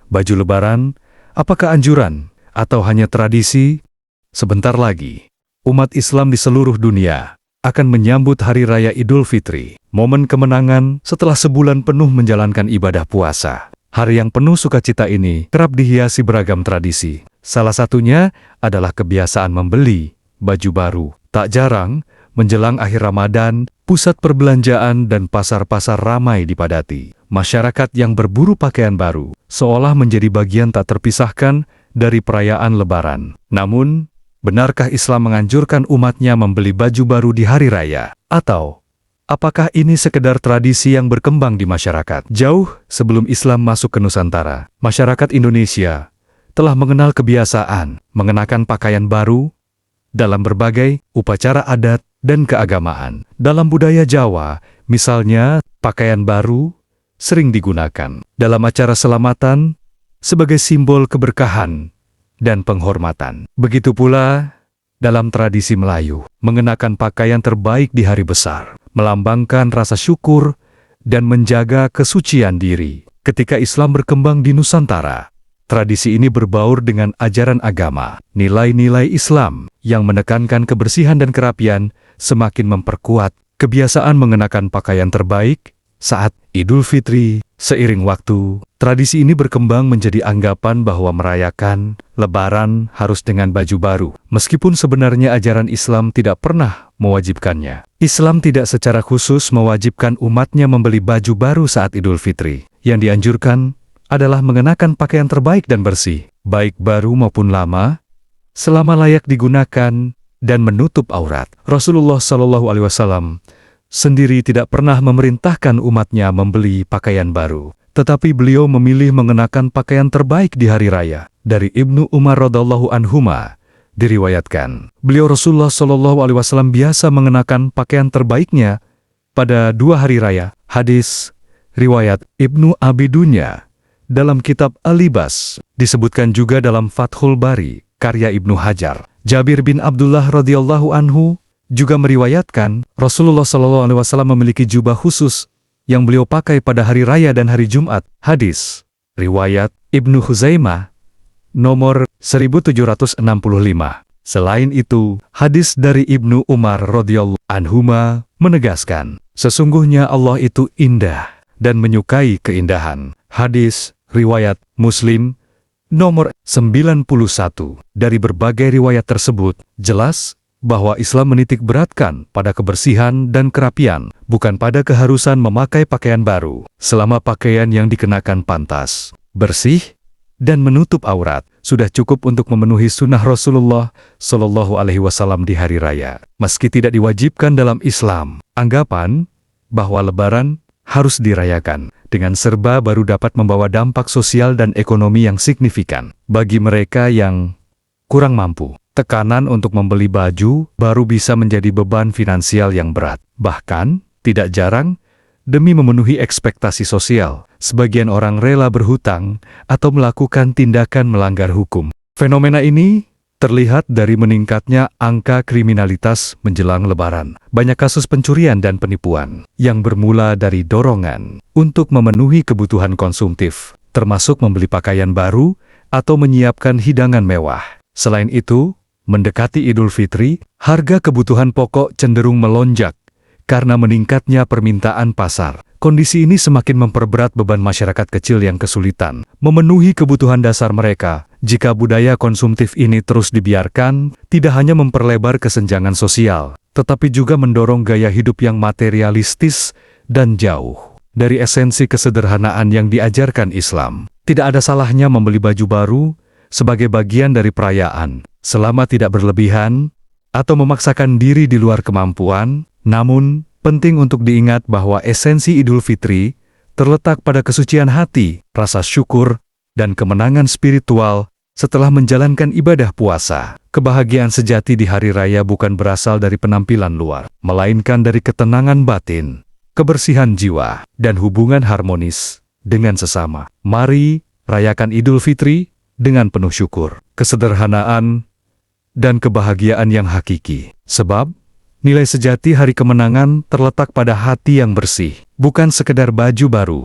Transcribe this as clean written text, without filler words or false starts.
Baju lebaran, apakah anjuran atau hanya tradisi? Sebentar lagi, umat Islam di seluruh dunia akan menyambut Hari Raya Idul Fitri, momen kemenangan setelah sebulan penuh menjalankan ibadah puasa. Hari yang penuh sukacita ini kerap dihiasi beragam tradisi. Salah satunya adalah kebiasaan membeli baju baru. Tak jarang, menjelang akhir Ramadan, pusat perbelanjaan dan pasar-pasar ramai dipadati. Masyarakat yang berburu pakaian baru seolah menjadi bagian tak terpisahkan dari perayaan Lebaran. Namun, benarkah Islam menganjurkan umatnya membeli baju baru di hari raya? Atau apakah ini sekedar tradisi yang berkembang di masyarakat? Jauh sebelum Islam masuk ke Nusantara, masyarakat Indonesia telah mengenal kebiasaan mengenakan pakaian baru dalam berbagai upacara adat dan keagamaan. Dalam budaya Jawa, misalnya, pakaian baru sering digunakan dalam acara selamatan sebagai simbol keberkahan dan penghormatan. Begitu pula dalam tradisi Melayu, mengenakan pakaian terbaik di hari besar melambangkan rasa syukur dan menjaga kesucian diri. Ketika Islam berkembang di Nusantara, tradisi ini berbaur dengan ajaran agama. Nilai-nilai Islam yang menekankan kebersihan dan kerapian semakin memperkuat kebiasaan mengenakan pakaian terbaik saat Idul Fitri. Seiring waktu, tradisi ini berkembang menjadi anggapan bahwa merayakan Lebaran harus dengan baju baru. Meskipun sebenarnya ajaran Islam tidak pernah mewajibkannya. Islam tidak secara khusus mewajibkan umatnya membeli baju baru saat Idul Fitri. Yang dianjurkan adalah mengenakan pakaian terbaik dan bersih, baik baru maupun lama, selama layak digunakan dan menutup aurat. Rasulullah SAW sendiri tidak pernah memerintahkan umatnya membeli pakaian baru, tetapi beliau memilih mengenakan pakaian terbaik di hari raya. Dari Ibnu Umar radhiyallahu anhuma diriwayatkan, beliau Rasulullah SAW biasa mengenakan pakaian terbaiknya pada 2 hari raya. Hadis riwayat Ibnu Abi Dunya dalam kitab Al-Libas, disebutkan juga dalam Fathul Bari karya Ibnu Hajar. Jabir bin Abdullah radhiyallahu anhu juga meriwayatkan Rasulullah SAW memiliki jubah khusus yang beliau pakai pada hari raya dan hari Jumat. Hadis riwayat Ibnu Huzaimah nomor 1765. Selain itu, hadis dari Ibnu Umar radhiyallahu anhuma menegaskan, sesungguhnya Allah itu indah dan menyukai keindahan. Hadis riwayat Muslim nomor 91. Dari berbagai riwayat tersebut, jelas bahwa Islam menitik beratkan pada kebersihan dan kerapian, bukan pada keharusan memakai pakaian baru. Selama pakaian yang dikenakan pantas, bersih, dan menutup aurat, sudah cukup untuk memenuhi sunnah Rasulullah SAW di hari raya. Meski tidak diwajibkan dalam Islam, anggapan bahwa Lebaran harus dirayakan dengan serba baru dapat membawa dampak sosial dan ekonomi yang signifikan. Bagi mereka yang kurang mampu, tekanan untuk membeli baju baru bisa menjadi beban finansial yang berat. Bahkan, tidak jarang, demi memenuhi ekspektasi sosial, sebagian orang rela berhutang atau melakukan tindakan melanggar hukum. Fenomena ini terlihat dari meningkatnya angka kriminalitas menjelang Lebaran. Banyak kasus pencurian dan penipuan yang bermula dari dorongan untuk memenuhi kebutuhan konsumtif, termasuk membeli pakaian baru atau menyiapkan hidangan mewah. Selain itu, mendekati Idul Fitri, harga kebutuhan pokok cenderung melonjak karena meningkatnya permintaan pasar. Kondisi ini semakin memperberat beban masyarakat kecil yang kesulitan memenuhi kebutuhan dasar mereka. Jika budaya konsumtif ini terus dibiarkan, tidak hanya memperlebar kesenjangan sosial, tetapi juga mendorong gaya hidup yang materialistis dan jauh dari esensi kesederhanaan yang diajarkan Islam. Tidak ada salahnya membeli baju baru sebagai bagian dari perayaan, selama tidak berlebihan atau memaksakan diri di luar kemampuan. Namun, penting untuk diingat bahwa esensi Idul Fitri terletak pada kesucian hati, rasa syukur, dan kemenangan spiritual setelah menjalankan ibadah puasa. Kebahagiaan sejati di hari raya bukan berasal dari penampilan luar, melainkan dari ketenangan batin, kebersihan jiwa, dan hubungan harmonis dengan sesama. Mari rayakan Idul Fitri dengan penuh syukur, kesederhanaan, dan kebahagiaan yang hakiki. Sebab, nilai sejati hari kemenangan terletak pada hati yang bersih, bukan sekedar baju baru,